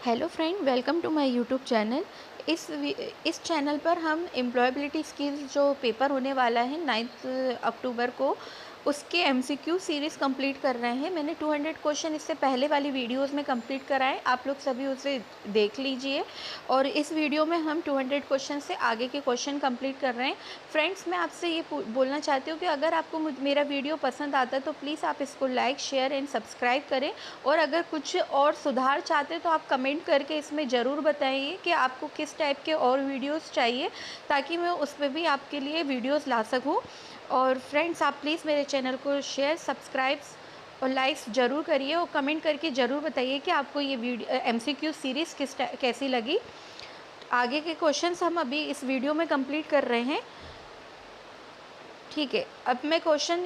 Hello friend, welcome to my YouTube channel. इस channel पर हम एम्प्लॉयबिलिटी स्किल्स जो पेपर होने वाला है 9 अक्टूबर को, उसके एमसीक्यू सीरीज़ कंप्लीट कर रहे हैं। मैंने 200 क्वेश्चन इससे पहले वाली वीडियोस में कंप्लीट कराए, आप लोग सभी उसे देख लीजिए। और इस वीडियो में हम 200 क्वेश्चन से आगे के क्वेश्चन कंप्लीट कर रहे हैं। फ्रेंड्स, मैं आपसे ये बोलना चाहती हूँ कि अगर आपको मेरा वीडियो पसंद आता है तो प्लीज़ आप इसको लाइक, शेयर एंड सब्सक्राइब करें। और अगर कुछ और सुधार चाहते हैं तो आप कमेंट करके इसमें ज़रूर बताइए कि आपको किस टाइप के और वीडियोस चाहिए, ताकि मैं उस पर भी आपके लिए वीडियोस ला सकूं। और फ्रेंड्स, आप प्लीज़ मेरे चैनल को शेयर, सब्सक्राइब और लाइक्स ज़रूर करिए और कमेंट करके ज़रूर बताइए कि आपको ये वीडियो एमसीक्यू सीरीज़ कैसी लगी। आगे के क्वेश्चंस हम अभी इस वीडियो में कंप्लीट कर रहे हैं। ठीक है, अब मैं क्वेश्चन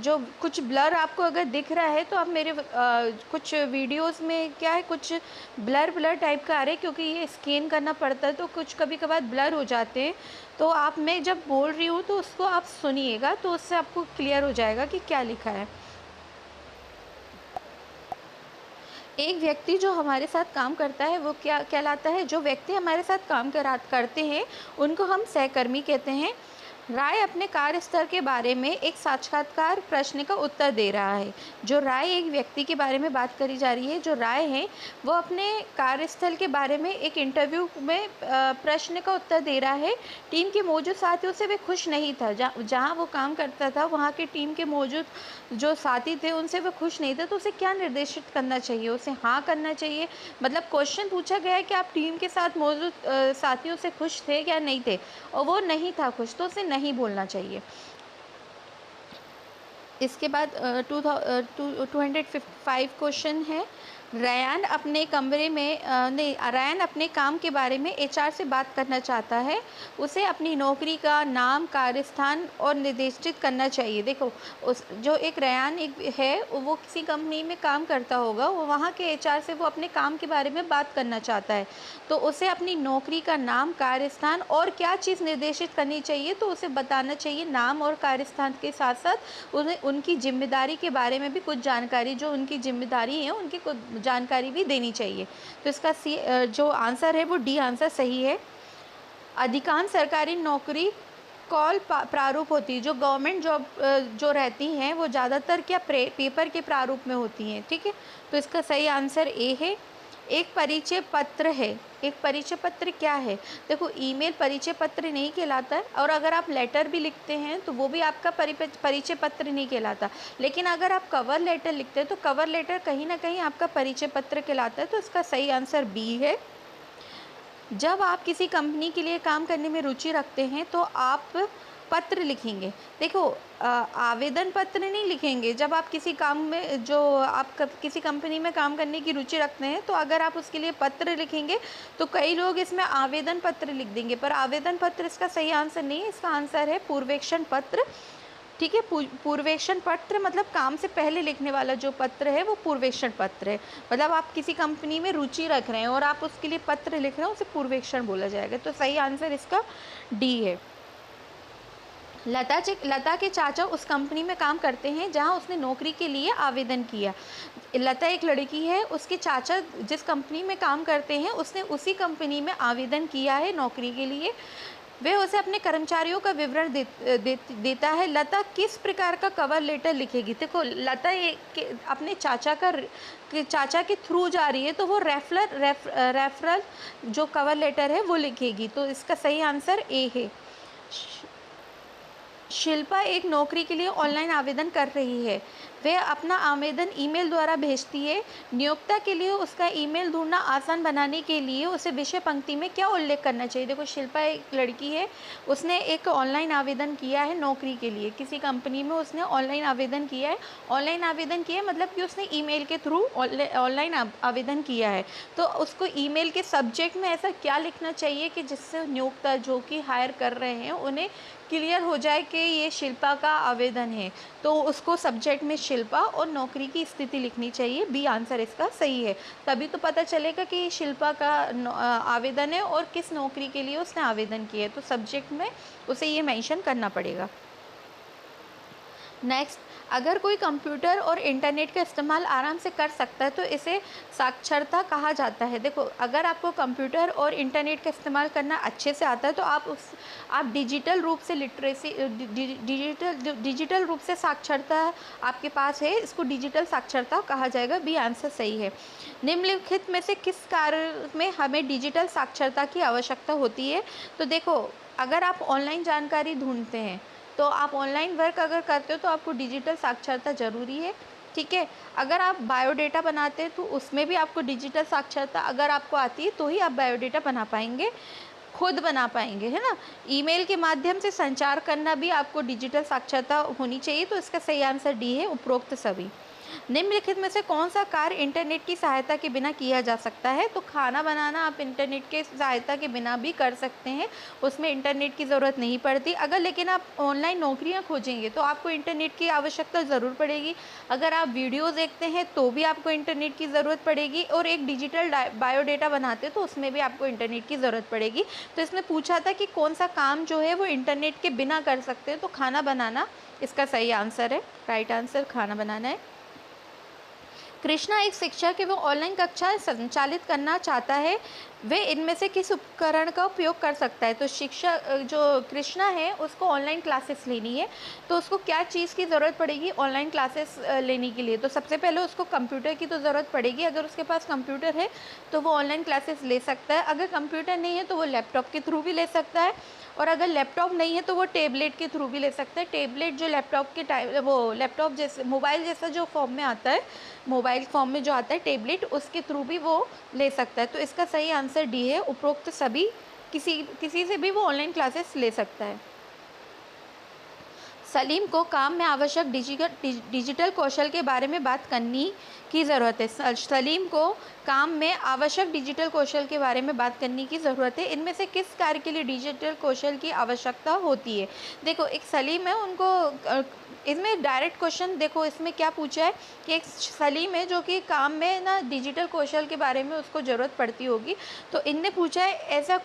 जो कुछ ब्लर आपको अगर दिख रहा है तो आप मेरे कुछ वीडियोस में क्या है, कुछ ब्लर टाइप का आ रहा है, क्योंकि ये स्कैन करना पड़ता है तो कुछ कभी कभार ब्लर हो जाते हैं। तो आप, मैं जब बोल रही हूँ तो उसको आप सुनिएगा, तो उससे आपको क्लियर हो जाएगा कि क्या लिखा है। एक व्यक्ति जो हमारे साथ काम करता है वो क्या कहलाता है? जो व्यक्ति हमारे साथ काम करते हैं उनको हम सहकर्मी कहते हैं। राय अपने कार्यस्थल के बारे में एक साक्षात्कार प्रश्न का उत्तर दे रहा है। जो राय एक व्यक्ति के बारे में बात करी जा रही है, जो राय है वो अपने कार्यस्थल के बारे में एक इंटरव्यू में प्रश्न का उत्तर दे रहा है। टीम के मौजूद साथियों से वे खुश नहीं था। जहाँ वो काम करता था वहाँ के टीम के मौजूद जो साथी थे उनसे वो खुश नहीं थे, तो उसे क्या निर्देशित करना चाहिए? उसे हाँ करना चाहिए। मतलब क्वेश्चन पूछा गया है कि आप टीम के साथ मौजूद साथियों से खुश थे या नहीं थे, और वो नहीं था खुश, तो उसे नहीं बोलना चाहिए। इसके बाद 205 क्वेश्चन है। रयान अपने कमरे में रयान अपने काम के बारे में एचआर से बात करना चाहता है। उसे अपनी नौकरी का नाम, कार्यस्थान और निर्देशित करना चाहिए। देखो, उस जो एक रयान एक है, वो किसी कंपनी में काम करता होगा, वो वहाँ के एचआर से वो अपने काम के बारे में बात करना चाहता है। तो उसे अपनी नौकरी का नाम, कार्यस्थान और क्या चीज़ निर्देशित करनी चाहिए, तो उसे बताना चाहिए नाम और कार्यस्थान के साथ साथ उन्हें उनकी जिम्मेदारी के बारे में भी कुछ जानकारी, जो उनकी जिम्मेदारी है उनकी कुछ जानकारी भी देनी चाहिए। तो इसका जो आंसर है वो डी आंसर सही है। अधिकांश सरकारी नौकरी कॉल प्रारूप होती है। जो गवर्नमेंट जॉब जो रहती हैं वो ज़्यादातर क्या पेपर के प्रारूप में होती हैं। ठीक है, तो इसका सही आंसर ए है। एक परिचय पत्र है। एक परिचय पत्र क्या है? देखो, ईमेल परिचय पत्र नहीं कहलाता है, और अगर आप लेटर भी लिखते हैं तो वो भी आपका परिचय पत्र नहीं कहलाता। लेकिन अगर आप कवर लेटर लिखते हैं तो कवर लेटर कहीं ना कहीं आपका परिचय पत्र कहलाता है। तो इसका सही आंसर बी है। जब आप किसी कंपनी के लिए काम करने में रुचि रखते हैं तो आप पत्र लिखेंगे। देखो, आवेदन पत्र नहीं लिखेंगे। जब आप किसी काम में, जो आप किसी कंपनी में काम करने की रुचि रखते हैं, तो अगर आप उसके लिए पत्र लिखेंगे तो कई लोग इसमें आवेदन पत्र लिख देंगे, पर आवेदन पत्र इसका सही आंसर नहीं है। इसका आंसर है पूर्वेक्षण पत्र। ठीक है, पूर्वेक्षण पत्र मतलब काम से पहले लिखने वाला जो पत्र है वो पूर्वेक्षण पत्र है। मतलब आप किसी कंपनी में रुचि रख रहे हैं और आप उसके लिए पत्र लिख रहे हैं, उसे पूर्वेक्षण बोला जाएगा। तो सही आंसर इसका डी है। लता के चाचा उस कंपनी में काम करते हैं जहां उसने नौकरी के लिए आवेदन किया। लता एक लड़की है, उसके चाचा जिस कंपनी में काम करते हैं उसने उसी कंपनी में आवेदन किया है नौकरी के लिए। वे उसे अपने कर्मचारियों का विवरण देता है। लता किस प्रकार का कवर लेटर लिखेगी? देखो, लता अपने चाचा के थ्रू जा रही है, तो वो रेफरल जो कवर लेटर है वो लिखेगी। तो इसका सही आंसर ए है। शिल्पा एक नौकरी के लिए ऑनलाइन आवेदन कर रही है। वह अपना आवेदन ईमेल द्वारा भेजती है। नियोक्ता के लिए उसका ईमेल ढूंढना आसान बनाने के लिए उसे विषय पंक्ति में क्या उल्लेख करना चाहिए? देखो, शिल्पा एक लड़की है, उसने एक ऑनलाइन आवेदन किया है नौकरी के लिए, किसी कंपनी में उसने ऑनलाइन आवेदन किया है। ऑनलाइन आवेदन किया है मतलब कि उसने ईमेल के थ्रू ऑनलाइन आवेदन किया है। तो उसको ईमेल के सब्जेक्ट में ऐसा क्या लिखना चाहिए कि जिससे नियोक्ता जो कि हायर कर रहे हैं उन्हें क्लियर हो जाए कि ये शिल्पा का आवेदन है। तो उसको सब्जेक्ट में शिल्पा और नौकरी की स्थिति लिखनी चाहिए। बी आंसर इसका सही है। तभी तो पता चलेगा कि ये शिल्पा का आवेदन है और किस नौकरी के लिए उसने आवेदन किया है। तो सब्जेक्ट में उसे ये मेंशन करना पड़ेगा। नेक्स्ट, अगर कोई कंप्यूटर और इंटरनेट का इस्तेमाल आराम से कर सकता है तो इसे साक्षरता कहा जाता है। देखो, अगर आपको कंप्यूटर और इंटरनेट का इस्तेमाल करना अच्छे से आता है तो आप डिजिटल रूप से लिटरेसी डिजिटल रूप से साक्षरता आपके पास है, इसको डिजिटल साक्षरता कहा जाएगा। बी आंसर सही है। निम्नलिखित में से किस कार्य में हमें डिजिटल साक्षरता की आवश्यकता होती है? तो देखो, अगर आप ऑनलाइन जानकारी ढूंढते हैं तो आप ऑनलाइन वर्क अगर करते हो तो आपको डिजिटल साक्षरता ज़रूरी है। ठीक है, अगर आप बायोडेटा बनाते हैं तो उसमें भी आपको डिजिटल साक्षरता अगर आपको आती है तो ही आप बायोडेटा बना पाएंगे, खुद बना पाएंगे, है ना। ईमेल के माध्यम से संचार करना भी आपको डिजिटल साक्षरता होनी चाहिए। तो इसका सही आंसर डी है, उपरोक्त सभी। निम्नलिखित में से कौन सा कार्य इंटरनेट की सहायता के बिना किया जा सकता है? तो खाना बनाना आप इंटरनेट के सहायता के बिना भी कर सकते हैं, उसमें इंटरनेट की ज़रूरत नहीं पड़ती। अगर लेकिन आप ऑनलाइन नौकरियां खोजेंगे तो आपको इंटरनेट की आवश्यकता ज़रूर पड़ेगी। अगर आप वीडियो देखते हैं तो भी आपको इंटरनेट की ज़रूरत पड़ेगी, और एक डिजिटल बायोडेटा बनाते हैं तो उसमें भी आपको इंटरनेट की ज़रूरत पड़ेगी। तो इसमें पूछा था कि कौन सा काम जो है वो इंटरनेट के बिना कर सकते हैं, तो खाना बनाना इसका सही आंसर है। राइट आंसर खाना बनाना है। कृष्णा एक शिक्षक है, वो ऑनलाइन कक्षा संचालित करना चाहता है, वे इनमें से किस उपकरण का उपयोग कर सकता है? तो शिक्षक जो कृष्णा है उसको ऑनलाइन क्लासेस लेनी है, तो उसको क्या चीज़ की ज़रूरत पड़ेगी ऑनलाइन क्लासेस लेने के लिए? तो सबसे पहले उसको कंप्यूटर की तो ज़रूरत पड़ेगी। अगर उसके पास कंप्यूटर है तो वो ऑनलाइन क्लासेस ले सकता है। अगर कंप्यूटर नहीं है तो वो लैपटॉप के थ्रू भी ले सकता है, और अगर लैपटॉप नहीं है तो वो टैबलेट के थ्रू भी ले सकता है। टैबलेट जो लैपटॉप के वो लैपटॉप जैसे मोबाइल जैसा जो फॉर्म में आता है, मोबाइल फॉर्म में जो आता है टैबलेट, उसके थ्रू भी वो ले सकता है। तो इसका सही आंसर डी है, उपरोक्त सभी। किसी से भी वो ऑनलाइन क्लासेस ले सकता है। सलीम को काम में आवश्यक डिजिटल कौशल के बारे में बात करनी की ज़रूरत है। सलीम को काम में आवश्यक डिजिटल कौशल के बारे में बात करने की ज़रूरत है। इनमें से किस कार्य के लिए डिजिटल कौशल की आवश्यकता होती है? देखो, एक सलीम है, उनको इसमें डायरेक्ट क्वेश्चन देखो इसमें क्या पूछा है कि एक सलीम है जो कि काम में ना डिजिटल कौशल के बारे में उसको ज़रूरत पड़ती होगी। तो इनने पूछा है ऐसा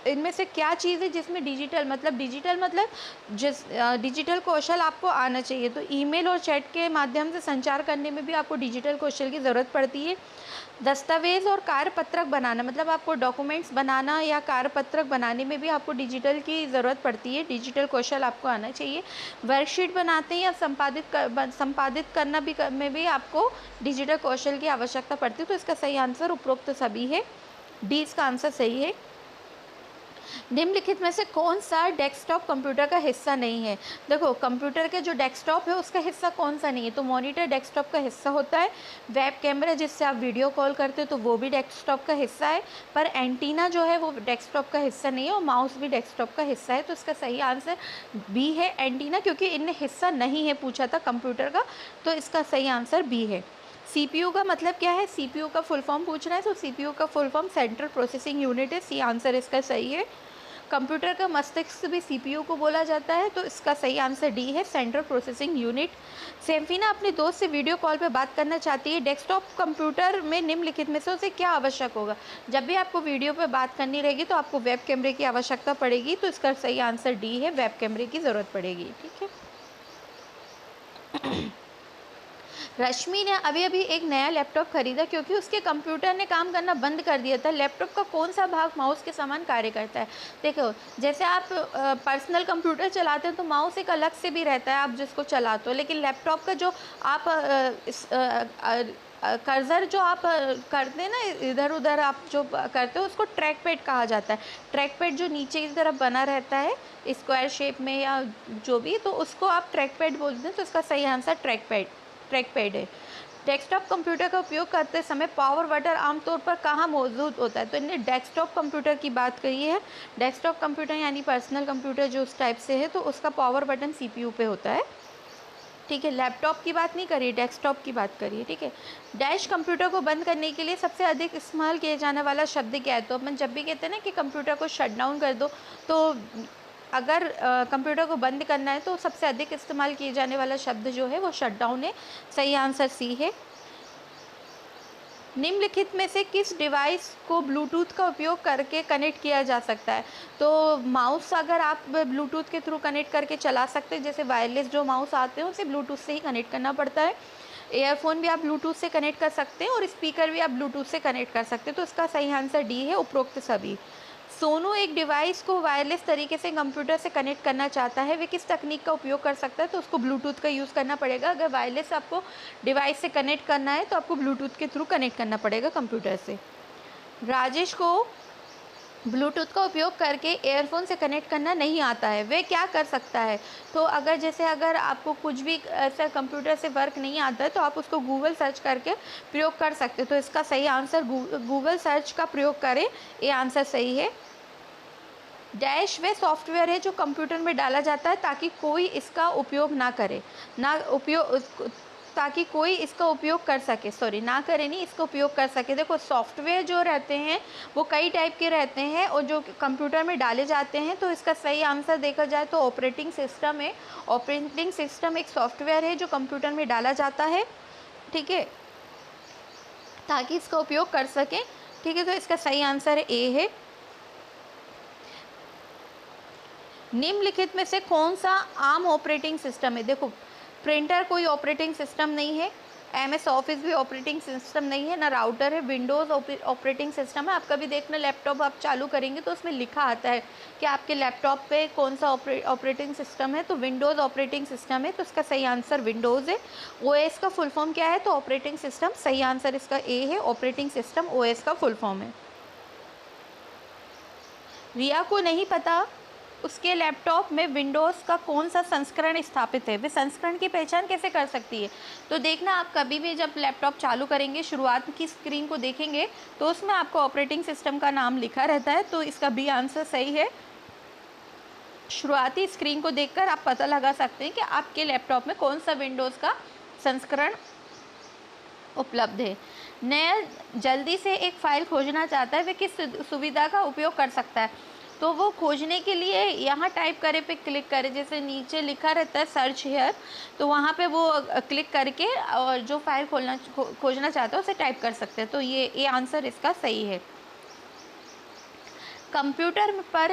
इनमें से क्या चीज़ है जिसमें डिजिटल मतलब डिजिटल कौशल आपको आना चाहिए। तो ईमेल और चैट के माध्यम से संचार करने में भी आपको डिजिटल कौशल की ज़रूरत पड़ती है। दस्तावेज़ और कार्यपत्रक बनाना, मतलब आपको डॉक्यूमेंट्स बनाना या कार्यपत्रक बनाने में भी आपको डिजिटल की ज़रूरत पड़ती है, डिजिटल कौशल आपको आना चाहिए। वर्कशीट बनाते हैं या संपादित करना भी में भी आपको डिजिटल कौशल की आवश्यकता पड़ती है। तो इसका सही आंसर उपरोक्त सभी है, डी इसका आंसर सही है। निम्नलिखित में से कौन सा डेस्कटॉप कंप्यूटर का हिस्सा नहीं है? देखो, कंप्यूटर के जो डेस्कटॉप है उसका हिस्सा कौन सा नहीं है? तो मॉनिटर डेस्कटॉप का हिस्सा होता है, वेब कैमरा जिससे आप वीडियो कॉल करते हो तो वो भी डेस्कटॉप का हिस्सा है, पर एंटीना जो है वो डेस्कटॉप का हिस्सा नहीं है, और माउस भी डेस्कटॉप का हिस्सा है। तो इसका सही आंसर बी है, एंटीना, क्योंकि इनने हिस्सा नहीं है पूछा था कंप्यूटर का, तो इसका सही आंसर बी है। सीपीयू का मतलब क्या है? सीपीयू का फुल फॉर्म पूछ रहा है, तो सीपीयू का full form central processing unit है। सी आंसर इसका सही है। कंप्यूटर का मस्तिष्क भी सीपीयू को बोला जाता है, तो इसका सही आंसर डी है, सेंट्रल प्रोसेसिंग यूनिट। सैफीना अपने दोस्त से वीडियो कॉल पर बात करना चाहती है, डेस्कटॉप कंप्यूटर में निम्नलिखित में से उसे क्या आवश्यक होगा? जब भी आपको वीडियो पर बात करनी रहेगी तो आपको वेब कैमरे की आवश्यकता पड़ेगी, तो इसका सही आंसर डी है, वेब कैमरे की ज़रूरत पड़ेगी। ठीक है। रश्मि ने अभी अभी एक नया लैपटॉप खरीदा क्योंकि उसके कंप्यूटर ने काम करना बंद कर दिया था। लैपटॉप का कौन सा भाग माउस के समान कार्य करता है? देखो, जैसे आप पर्सनल कंप्यूटर चलाते हैं तो माउस एक अलग से भी रहता है, आप जिसको चलाते हो, लेकिन लैपटॉप का जो आप कर्सर जो आप करते हैं ना, इधर उधर आप जो करते हो उसको ट्रैक पैड कहा जाता है। ट्रैक पैड जो नीचे की तरफ बना रहता है स्क्वायर शेप में या जो भी, तो उसको आप ट्रैक पैड बोलते हैं। तो इसका सही आंसर ट्रैक पैड है। डेस्कटॉप कंप्यूटर का उपयोग करते समय पावर बटन आमतौर पर कहाँ मौजूद होता है? तो इन्हें डेस्कटॉप कंप्यूटर की बात कही है। डेस्कटॉप कंप्यूटर यानी पर्सनल कंप्यूटर जो उस टाइप से है, तो उसका पावर बटन सीपीयू पे होता है। ठीक है, लैपटॉप की बात नहीं करिए, डेस्कटॉप की बात करिए। ठीक है। डैश कंप्यूटर को बंद करने के लिए सबसे अधिक इस्तेमाल किया जाने वाला शब्द क्या है? तो अपन जब भी कहते हैं ना कि कंप्यूटर को शट डाउन कर दो, तो अगर कंप्यूटर को बंद करना है तो सबसे अधिक इस्तेमाल किए जाने वाला शब्द जो है वो शट डाउन है। सही आंसर सी है। निम्नलिखित में से किस डिवाइस को ब्लूटूथ का उपयोग करके कनेक्ट किया जा सकता है? तो माउस अगर आप ब्लूटूथ के थ्रू कनेक्ट करके चला सकते हैं, जैसे वायरलेस जो माउस आते हैं उसे ब्लूटूथ से ही कनेक्ट करना पड़ता है। ईयरफोन भी आप ब्लूटूथ से कनेक्ट कर सकते हैं और स्पीकर भी आप ब्लूटूथ से कनेक्ट कर सकते हैं। तो इसका सही आंसर डी है, उपरोक्त सभी। सोनू एक डिवाइस को वायरलेस तरीके से कंप्यूटर से कनेक्ट करना चाहता है, वे किस तकनीक का उपयोग कर सकता है? तो उसको ब्लूटूथ का यूज़ करना पड़ेगा। अगर वायरलेस आपको डिवाइस से कनेक्ट करना है तो आपको ब्लूटूथ के थ्रू कनेक्ट करना पड़ेगा कंप्यूटर से। राजेश को ब्लूटूथ का उपयोग करके एयरफोन से कनेक्ट करना नहीं आता है, वे क्या कर सकता है? तो अगर आपको कुछ भी ऐसा कंप्यूटर से वर्क नहीं आता है तो आप उसको गूगल सर्च करके प्रयोग कर सकते हो। तो इसका सही आंसर गूगल सर्च का प्रयोग करें, ये आंसर सही है। डैश वे सॉफ्टवेयर है जो कंप्यूटर में डाला जाता है ताकि कोई इसका उपयोग ना करे, ताकि कोई इसका उपयोग कर सके, ना करे नहीं, इसका उपयोग कर सके। देखो सॉफ्टवेयर जो रहते हैं वो कई टाइप के रहते हैं और जो कंप्यूटर में डाले जाते हैं, तो इसका सही आंसर देखा जाए तो ऑपरेटिंग सिस्टम है। ऑपरेटिंग सिस्टम एक सॉफ्टवेयर है जो कंप्यूटर में डाला जाता है, ठीक है, ताकि इसका उपयोग कर सकें, ठीक है। तो इसका सही आंसर ए है। निम्नलिखित में से कौन सा आम ऑपरेटिंग सिस्टम है? देखो प्रिंटर कोई ऑपरेटिंग सिस्टम नहीं है, MS ऑफिस भी ऑपरेटिंग सिस्टम नहीं है, ना राउटर है। विंडोज़ ऑपरेटिंग सिस्टम है। आप कभी देखना लैपटॉप आप चालू करेंगे तो उसमें लिखा आता है कि आपके लैपटॉप पे कौन सा ऑपरेटिंग सिस्टम है, तो विंडोज़ ऑपरेटिंग सिस्टम है। तो इसका सही आंसर विंडोज़ है। OS का फुल फॉर्म क्या है? तो ऑपरेटिंग सिस्टम। सही आंसर इसका ए है, ऑपरेटिंग सिस्टम OS का फुल फॉर्म है। रिया को नहीं पता उसके लैपटॉप में विंडोज़ का कौन सा संस्करण स्थापित है, वे संस्करण की पहचान कैसे कर सकती है? तो देखना आप कभी भी जब लैपटॉप चालू करेंगे, शुरुआत की स्क्रीन को देखेंगे तो उसमें आपको ऑपरेटिंग सिस्टम का नाम लिखा रहता है। तो इसका बी आंसर सही है। शुरुआती स्क्रीन को देखकर आप पता लगा सकते हैं कि आपके लैपटॉप में कौन सा विंडोज़ का संस्करण उपलब्ध है। नया जल्दी से एक फ़ाइल खोजना चाहता है, वे किस सुविधा का उपयोग कर सकता है? तो वो खोजने के लिए यहाँ टाइप करे पे क्लिक करें, जैसे नीचे लिखा रहता है सर्च हियर, तो वहाँ पे वो क्लिक करके और जो फाइल खोजना चाहता है उसे टाइप कर सकते हैं। तो ये आंसर इसका सही है। कंप्यूटर पर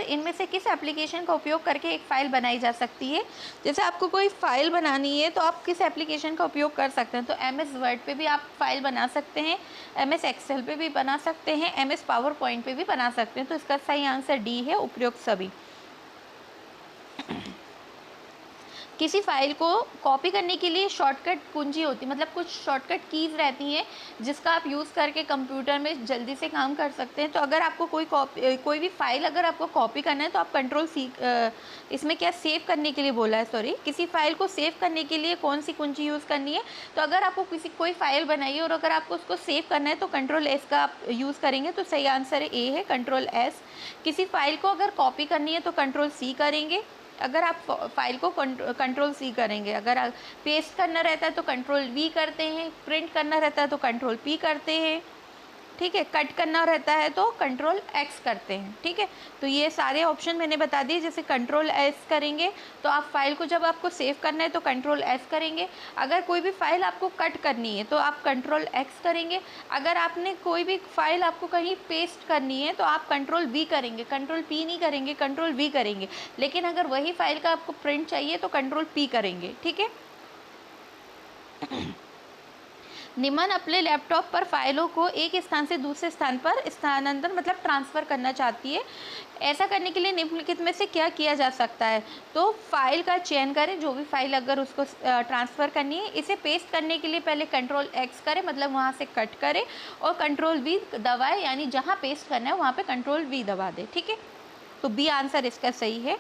इनमें से किस एप्लीकेशन का उपयोग करके एक फ़ाइल बनाई जा सकती है? जैसे आपको कोई फ़ाइल बनानी है तो आप किस एप्लीकेशन का उपयोग कर सकते हैं? तो MS वर्ड पे भी आप फाइल बना सकते हैं, MS एक्सेल पे भी बना सकते हैं, MS पावर पॉइंट पे भी बना सकते हैं। तो इसका सही आंसर डी है, उपयुक्त सभी। किसी फाइल को कॉपी करने के लिए शॉर्टकट कुंजी होती है, मतलब कुछ शॉर्टकट कीज़ रहती हैं जिसका आप यूज़ करके कंप्यूटर में जल्दी से काम कर सकते हैं। तो अगर आपको कोई भी फाइल अगर आपको कॉपी करना है तो आप कंट्रोल सी, इसमें क्या सेव करने के लिए बोला है, किसी फाइल को सेव करने के लिए कौन सी कुंजी यूज़ करनी है? तो अगर आपको कोई फाइल बनाई है और अगर आपको उसको सेव करना है तो कंट्रोल S का आप यूज़ करेंगे। तो सही आंसर ए है, कंट्रोल S। किसी फाइल को अगर कॉपी करनी है तो कंट्रोल C करेंगे, अगर आप फाइल को कंट्रोल C करेंगे। अगर पेस्ट करना रहता है तो कंट्रोल V करते हैं, प्रिंट करना रहता है तो कंट्रोल P करते हैं, ठीक है, कट करना रहता है तो कंट्रोल X करते हैं, ठीक है। तो ये सारे ऑप्शन मैंने बता दिए। जैसे कंट्रोल S करेंगे तो आप फाइल को जब आपको सेव करना है तो कंट्रोल S करेंगे। अगर कोई भी फाइल आपको कट करनी है तो आप कंट्रोल X करेंगे। अगर आपने कोई भी फाइल आपको कहीं पेस्ट करनी है तो आप कंट्रोल V करेंगे, कंट्रोल P नहीं करेंगे, कंट्रोल V करेंगे। लेकिन अगर वही फाइल का आपको प्रिंट चाहिए तो कंट्रोल P करेंगे, ठीक है। निमन अपने लैपटॉप पर फाइलों को एक स्थान से दूसरे स्थान पर स्थानांतरण मतलब ट्रांसफ़र करना चाहती है। ऐसा करने के लिए निम्नलिखित में से क्या किया जा सकता है? तो फाइल का चयन करें, जो भी फाइल अगर उसको ट्रांसफ़र करनी है। इसे पेस्ट करने के लिए पहले कंट्रोल X करें, मतलब वहाँ से कट करें और कंट्रोल V दबाएं, यानी जहाँ पेस्ट करना है वहाँ पे कंट्रोल V दबा दें, ठीक है। तो बी आंसर इसका सही है।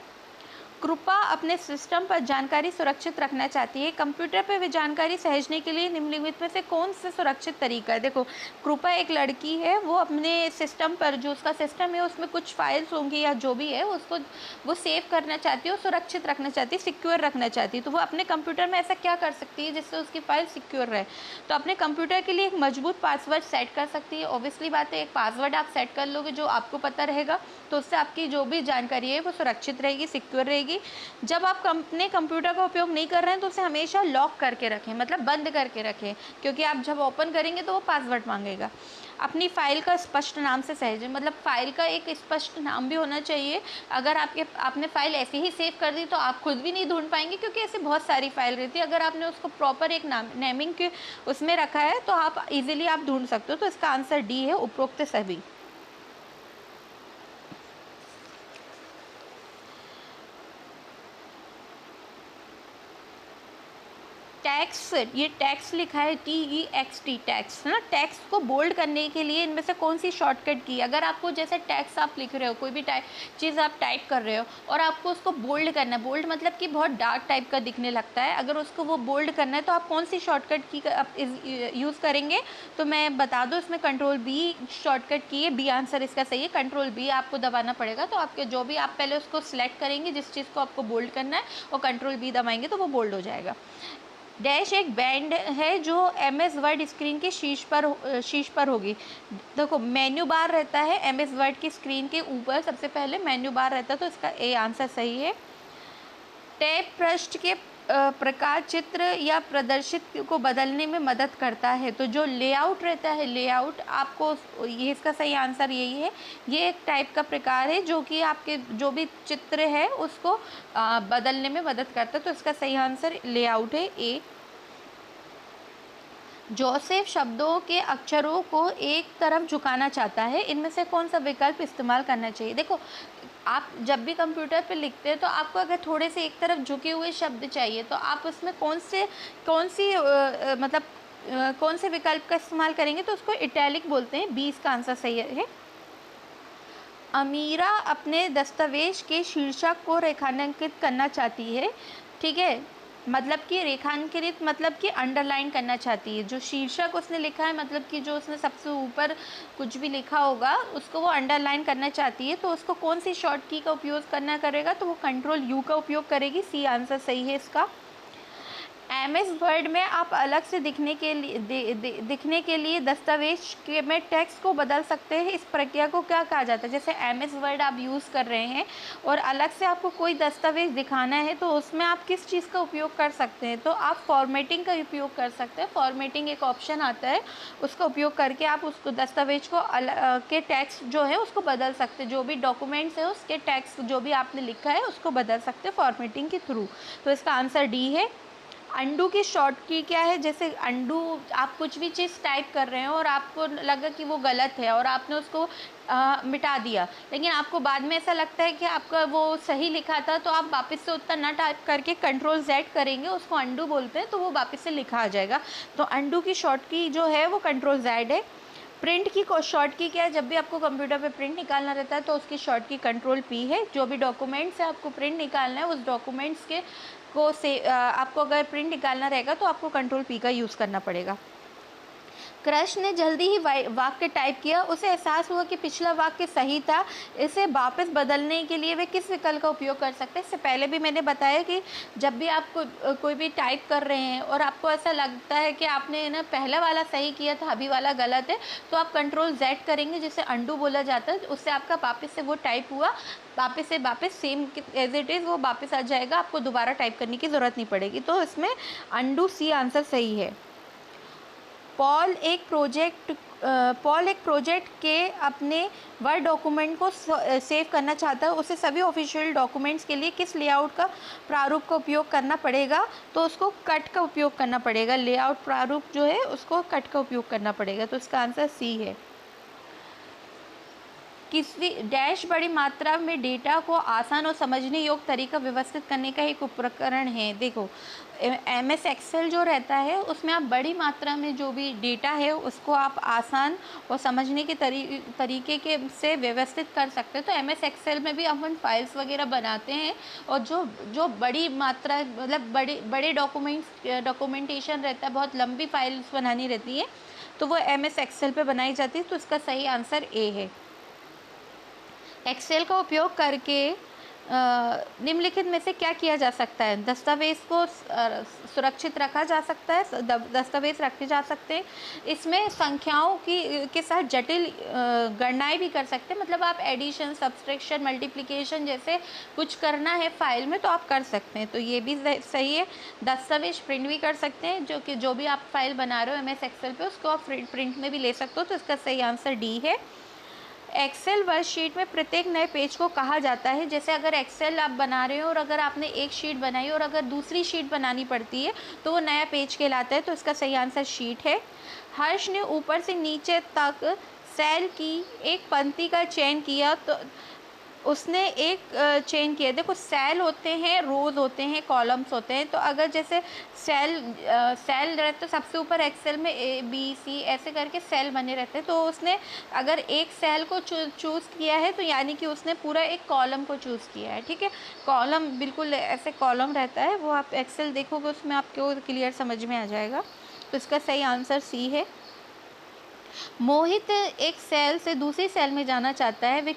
कृपा अपने सिस्टम पर जानकारी सुरक्षित रखना चाहती है। कंप्यूटर पर वे जानकारी सहेजने के लिए निम्नलिखित में से कौन सा सुरक्षित तरीका है? देखो कृपा एक लड़की है, वो अपने सिस्टम पर जो उसका सिस्टम है उसमें कुछ फाइल्स होंगी या जो भी है उसको वो सेव करना चाहती है, सुरक्षित रखना चाहती है, सिक्योर रखना चाहती है। तो वो अपने कंप्यूटर में ऐसा क्या कर सकती है जिससे उसकी फाइल सिक्योर रहे? तो अपने कंप्यूटर के लिए एक मजबूत पासवर्ड सेट कर सकती है। ऑब्वियसली बात है, एक पासवर्ड आप सेट कर लोगे जो आपको पता रहेगा, तो उससे आपकी जो भी जानकारी है वो सुरक्षित रहेगी, सिक्योर रहेगी। लगेगी। जब आप अपने कंप्यूटर का उपयोग नहीं कर रहे हैं तो उसे हमेशा लॉक करके रखें, मतलब बंद करके रखें, क्योंकि आप जब ओपन करेंगे तो वो पासवर्ड मांगेगा। अपनी फ़ाइल का स्पष्ट नाम से सहेजें, मतलब फ़ाइल का एक स्पष्ट नाम भी होना चाहिए। अगर आपने फ़ाइल ऐसे ही सेव कर दी तो आप खुद भी नहीं ढूंढ पाएंगे, क्योंकि ऐसे बहुत सारी फ़ाइल रहती है। अगर आपने उसको प्रॉपर एक नेमिंग के उसमें रखा है तो आप इजीली आप ढूंढ सकते हो। तो इसका आंसर डी है, उपरोक्त सभी। टैक्स, ये टैक्स लिखा है TEXT, टैक्स है ना। टैक्स को बोल्ड करने के लिए इनमें से कौन सी शॉर्टकट की? अगर आपको जैसे टैक्स आप लिख रहे हो, कोई भी चीज़ आप टाइप कर रहे हो और आपको उसको बोल्ड करना है, बोल्ड मतलब कि बहुत डार्क टाइप का दिखने लगता है, अगर उसको वो बोल्ड करना है तो आप कौन सी शॉर्टकट की आप यूज़ करेंगे? तो मैं बता दूँ, इसमें Ctrl+B शॉर्टकट की है। बी आंसर इसका सही है। Ctrl+B आपको दबाना पड़ेगा। तो आपके जो भी आप पहले उसको सिलेक्ट करेंगे, जिस चीज़ को आपको बोल्ड करना है, और Ctrl+B दबाएंगे तो वो बोल्ड हो जाएगा। डैश एक बैंड है जो MS वर्ड स्क्रीन के शीर्ष पर होगी। देखो, मेन्यू बार रहता है MS वर्ड की स्क्रीन के ऊपर, सबसे पहले मेन्यू बार रहता है, तो इसका ए आंसर सही है। टैब पृष्ठ के प्रकार चित्र या प्रदर्शित को बदलने में मदद करता है। तो जो लेआउट रहता है, लेआउट आपको, ये इसका सही आंसर यही है। ये एक टाइप का प्रकार है जो कि आपके जो भी चित्र है उसको बदलने में मदद करता है। तो इसका सही आंसर लेआउट है, ए। जोसेफ शब्दों के अक्षरों को एक तरफ झुकाना चाहता है, इनमें से कौन सा विकल्प इस्तेमाल करना चाहिए? देखो, आप जब भी कंप्यूटर पे लिखते हैं तो आपको अगर थोड़े से एक तरफ झुके हुए शब्द चाहिए तो आप उसमें कौन से विकल्प का इस्तेमाल करेंगे? तो उसको इटैलिक बोलते हैं। बी इसका आंसर सही है। अमीरा अपने दस्तावेज के शीर्षक को रेखांकित करना चाहती है, ठीक है, मतलब कि रेखांकित मतलब कि अंडरलाइन करना चाहती है। जो शीर्षक उसने लिखा है, मतलब कि जो उसने सबसे ऊपर कुछ भी लिखा होगा उसको वो अंडरलाइन करना चाहती है। तो उसको कौन सी शॉर्ट की का उपयोग करना करेगा? तो वो Ctrl+U का उपयोग करेगी। सी आंसर सही है इसका। MS वर्ड में आप अलग से दिखने के लिए दस्तावेज में टेक्स्ट को बदल सकते हैं। इस प्रक्रिया को क्या कहा जाता है? जैसे MS वर्ड आप यूज़ कर रहे हैं और अलग से आपको कोई दस्तावेज दिखाना है तो उसमें आप किस चीज़ का उपयोग कर सकते हैं? तो आप फॉर्मेटिंग का उपयोग कर सकते हैं। फॉर्मेटिंग एक ऑप्शन आता है, उसका उपयोग करके आप उसको दस्तावेज को के टेक्स्ट जो है उसको बदल सकते हैं। जो भी डॉक्यूमेंट्स है उसके टेक्स्ट जो भी आपने लिखा है उसको बदल सकते हैं फॉर्मेटिंग के थ्रू। तो इसका आंसर डी है। अंडू की शॉर्ट की क्या है? जैसे अंडू, आप कुछ भी चीज़ टाइप कर रहे हो और आपको लगा कि वो गलत है और आपने उसको मिटा दिया, लेकिन आपको बाद में ऐसा लगता है कि आपका वो सही लिखा था, तो आप वापस से उतना ना टाइप करके Ctrl+Z करेंगे, उसको अंडू बोलते हैं, तो वो वापस से लिखा आ जाएगा। तो अंडू की शॉर्ट की जो है वो Ctrl+Z है। प्रिंट की शॉर्ट की क्या है? जब भी आपको कंप्यूटर पे प्रिंट निकालना रहता है तो उसकी शॉर्ट की Ctrl+P है। जो भी डॉक्यूमेंट्स है आपको प्रिंट निकालना है, उस डॉक्यूमेंट्स के आपको अगर प्रिंट निकालना रहेगा तो आपको Ctrl+P का यूज़ करना पड़ेगा। कृष्ण ने जल्दी ही वाक्य टाइप किया, उसे एहसास हुआ कि पिछला वाक्य सही था। इसे वापस बदलने के लिए वे किस विकल्प का उपयोग कर सकते हैं? इससे पहले भी मैंने बताया कि जब भी आप कोई भी टाइप कर रहे हैं और आपको ऐसा लगता है कि आपने ना पहला वाला सही किया था, अभी वाला गलत है, तो आप Ctrl+Z करेंगे, जिसे अंडू बोला जाता है। उससे आपका वापस से वो टाइप हुआ, वापस सेम एज इट इज़ वो वापस आ जाएगा, आपको दोबारा टाइप करने की ज़रूरत नहीं पड़ेगी। तो इसमें अंडू, सी आंसर सही है। पॉल एक प्रोजेक्ट के अपने वर्ड डॉक्यूमेंट को सेव करना चाहता है। उसे सभी ऑफिशियल डॉक्यूमेंट्स के लिए किस लेआउट का प्रारूप का उपयोग करना पड़ेगा? तो उसको कट का उपयोग करना पड़ेगा। लेआउट प्रारूप जो है उसको कट का उपयोग करना पड़ेगा। तो इसका आंसर सी है। किसी डैश बड़ी मात्रा में डेटा को आसान और समझने योग्य तरीका व्यवस्थित करने का एक उपकरण है। देखो, MS एक्सेल जो रहता है उसमें आप बड़ी मात्रा में जो भी डेटा है उसको आप आसान और समझने के तरीके के से व्यवस्थित कर सकते हैं। तो MS एक्सेल में भी अपन फाइल्स वगैरह बनाते हैं और जो बड़ी मात्रा, मतलब बड़े डॉक्यूमेंटेशन रहता है, बहुत लंबी फाइल्स बनानी रहती है, तो वो MS एक्सेल पे बनाई जाती है। तो इसका सही आंसर ए है। एक्सेल का उपयोग करके निम्नलिखित में से क्या किया जा सकता है? दस्तावेज़ को सुरक्षित रखा जा सकता है, दस्तावेज़ रखे जा सकते हैं। इसमें संख्याओं की के साथ जटिल गणनाएँ भी कर सकते हैं, मतलब आप एडिशन, सब्सट्रैक्शन, मल्टीप्लिकेशन जैसे कुछ करना है फ़ाइल में तो आप कर सकते हैं, तो ये भी सही है। दस्तावेज़ प्रिंट भी कर सकते हैं, जो भी आप फाइल बना रहे हो एमएस एक्सेल पे, उसको आप प्रिंट में भी ले सकते हो, तो इसका सही आंसर डी है। एक्सेल वर्कशीट में प्रत्येक नए पेज को कहा जाता है, जैसे अगर एक्सेल आप बना रहे हो और अगर आपने एक शीट बनाई और अगर दूसरी शीट बनानी पड़ती है तो वो नया पेज कहलाता है, तो इसका सही आंसर शीट है। हर्ष ने ऊपर से नीचे तक सेल की एक पंक्ति का चयन किया, तो उसने एक चेन किया। देखो सेल होते हैं, रोज होते हैं, कॉलम्स होते हैं, तो अगर जैसे सेल रहते तो सबसे ऊपर एक्सेल में ए बी सी ऐसे करके सेल बने रहते हैं, तो उसने अगर एक सेल को चूज़ किया है तो यानी कि उसने पूरा एक कॉलम को चूज़ किया है। ठीक है, कॉलम बिल्कुल ऐसे कॉलम रहता है, वो आप एक्सेल देखोगे उसमें आपको क्लियर समझ में आ जाएगा, तो इसका सही आंसर सी है। मोहित एक सेल से दूसरी सेल में जाना चाहता है। वे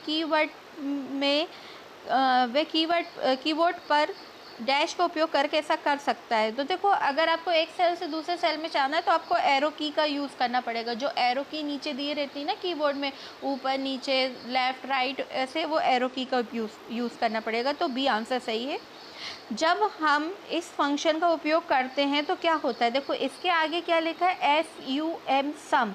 कीबोर्ड पर डैश का उपयोग करके ऐसा कर सकता है। तो देखो अगर आपको एक सेल से दूसरे सेल में जाना है तो आपको एरो की का यूज़ करना पड़ेगा। जो एरो की नीचे दी रहती है ना कीबोर्ड में, ऊपर नीचे लेफ़्ट राइट ऐसे, वो एरो की का यूज़ करना पड़ेगा, तो बी आंसर सही है। जब हम इस फंक्शन का उपयोग करते हैं तो क्या होता है? देखो इसके आगे क्या लिखा है, SUM सम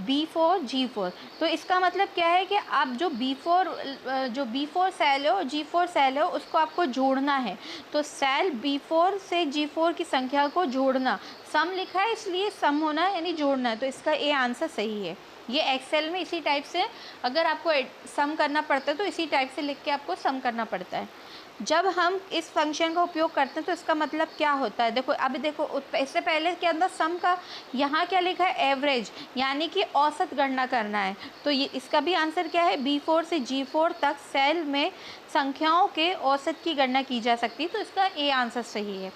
B4 G4, तो इसका मतलब क्या है कि आप जो B4 सेल है और G4 सेल है उसको आपको जोड़ना है, तो सेल B4 से G4 की संख्या को जोड़ना, सम लिखा है इसलिए सम होना यानी जोड़ना है, तो इसका ए आंसर सही है। ये एक्सेल में इसी टाइप से अगर आपको सम करना पड़ता है तो इसी टाइप से लिख के आपको सम करना पड़ता है। जब हम इस फंक्शन का उपयोग करते हैं तो इसका मतलब क्या होता है? देखो अभी देखो इससे पहले के अंदर सम का यहाँ क्या लिखा है, एवरेज, यानी कि औसत गणना करना है, तो ये इसका भी आंसर क्या है, B4 से G4 तक सेल में संख्याओं के औसत की गणना की जा सकती है, तो इसका ए आंसर सही है।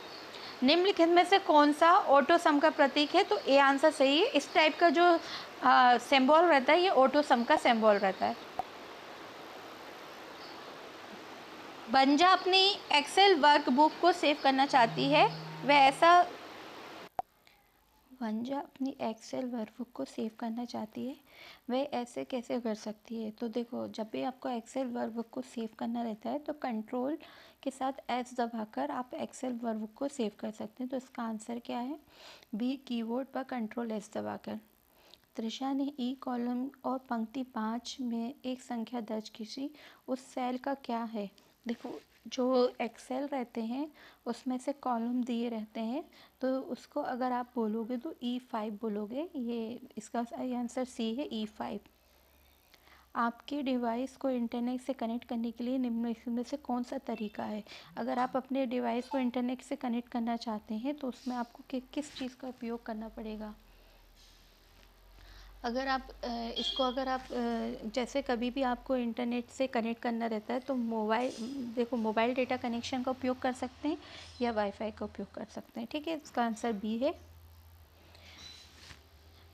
निम्नलिखित में से कौन सा ऑटो सम का प्रतीक है? तो ए आंसर सही है। इस टाइप का जो सिंबल रहता है ये ऑटो सम का सिंबल रहता है। बंजा अपनी एक्सेल वर्कबुक को सेव करना चाहती है, वंजा अपनी एक्सेल वर्कबुक को सेव करना चाहती है, वह ऐसे कैसे कर सकती है? तो देखो जब भी आपको एक्सेल वर्कबुक को सेव करना रहता है तो कंट्रोल के साथ एस दबाकर आप एक्सेल वर्कबुक को सेव कर सकते हैं, तो इसका आंसर क्या है, बी कीबोर्ड पर कंट्रोल एस दबाकर। त्रिशा ने ई कॉलम और पंक्ति 5 में एक संख्या दर्ज की, उस सेल का क्या है? देखो जो एक्सेल रहते हैं उसमें से कॉलम दिए रहते हैं, तो उसको अगर आप बोलोगे तो E5 बोलोगे, ये इसका सही आंसर सी है, E5। आपके डिवाइस को इंटरनेट से कनेक्ट करने के लिए निम्नलिखित में से कौन सा तरीका है? अगर आप अपने डिवाइस को इंटरनेट से कनेक्ट करना चाहते हैं तो उसमें आपको किस चीज़ का उपयोग करना पड़ेगा? अगर आप जैसे कभी भी आपको इंटरनेट से कनेक्ट करना रहता है तो मोबाइल डेटा कनेक्शन का उपयोग कर सकते हैं या वाईफाई का उपयोग कर सकते हैं। ठीक है, इसका आंसर बी है।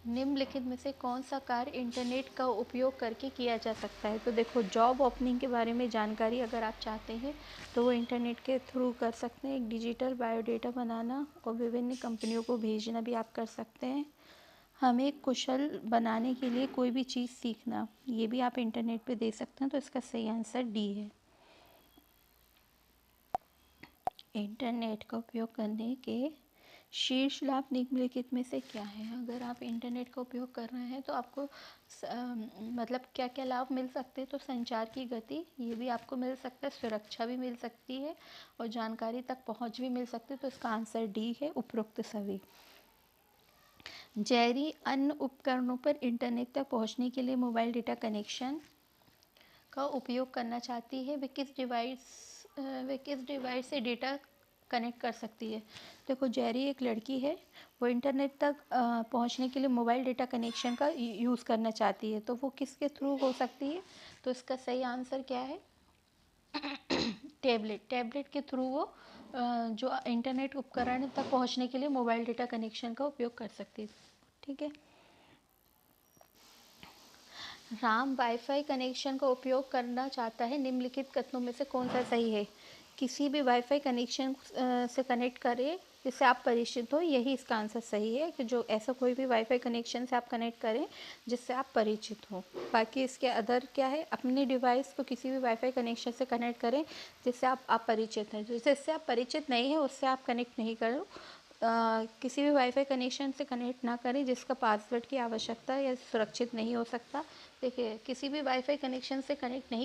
निम्नलिखित में से कौन सा कार्य इंटरनेट का उपयोग करके किया जा सकता है? तो देखो जॉब ओपनिंग के बारे में जानकारी अगर आप चाहते हैं तो वो इंटरनेट के थ्रू कर सकते हैं। एक डिजिटल बायोडेटा बनाना और विभिन्न कंपनियों को भेजना भी आप कर सकते हैं। हमें कुशल बनाने के लिए कोई भी चीज़ सीखना, ये भी आप इंटरनेट पे दे सकते हैं, तो इसका सही आंसर डी है। इंटरनेट का उपयोग करने के शीर्ष लाभ निम्नलिखित में से क्या है? अगर आप इंटरनेट का उपयोग कर रहे हैं तो आपको मतलब क्या क्या लाभ मिल सकते हैं? तो संचार की गति, ये भी आपको मिल सकता है, सुरक्षा भी मिल सकती है और जानकारी तक पहुंच भी मिल सकती है, तो इसका आंसर डी है, उपरोक्त सभी। जेरी अन्य उपकरणों पर इंटरनेट तक पहुंचने के लिए मोबाइल डेटा कनेक्शन का उपयोग करना चाहती है, वे किस डिवाइस से डेटा कनेक्ट कर सकती है? देखो जेरी एक लड़की है, वो इंटरनेट तक पहुंचने के लिए मोबाइल डेटा कनेक्शन का यूज़ करना चाहती है, तो वो किसके थ्रू हो सकती है? तो इसका सही आंसर क्या है, टैबलेट के थ्रू वो जो इंटरनेट उपकरण तक पहुंचने के लिए मोबाइल डेटा कनेक्शन का उपयोग कर सकती है। ठीक है, राम वाईफ़ाई कनेक्शन का उपयोग करना चाहता है, निम्नलिखित कथनों में से कौन-सा सही है? किसी भी वाईफ़ाई कनेक्शन से कनेक्ट करें जिससे आप परिचित हो, यही इसका आंसर सही है कि जो ऐसा कोई भी वाईफ़ाई कनेक्शन से आप कनेक्ट करें जिससे आप परिचित हो। बाकी इसके अदर क्या है, अपने डिवाइस को किसी भी वाईफ़ाई कनेक्शन से कनेक्ट करें जिससे आप अपरिचित हैं। जिससे आप परिचित नहीं हैं उससे आप कनेक्ट नहीं करो। किसी भी वाईफ़ाई कनेक्शन से कनेक्ट ना करें जिसका पासवर्ड की आवश्यकता या सुरक्षित नहीं हो सकता। देखिए, किसी भी वाईफ़ाई कनेक्शन से कनेक्ट नहीं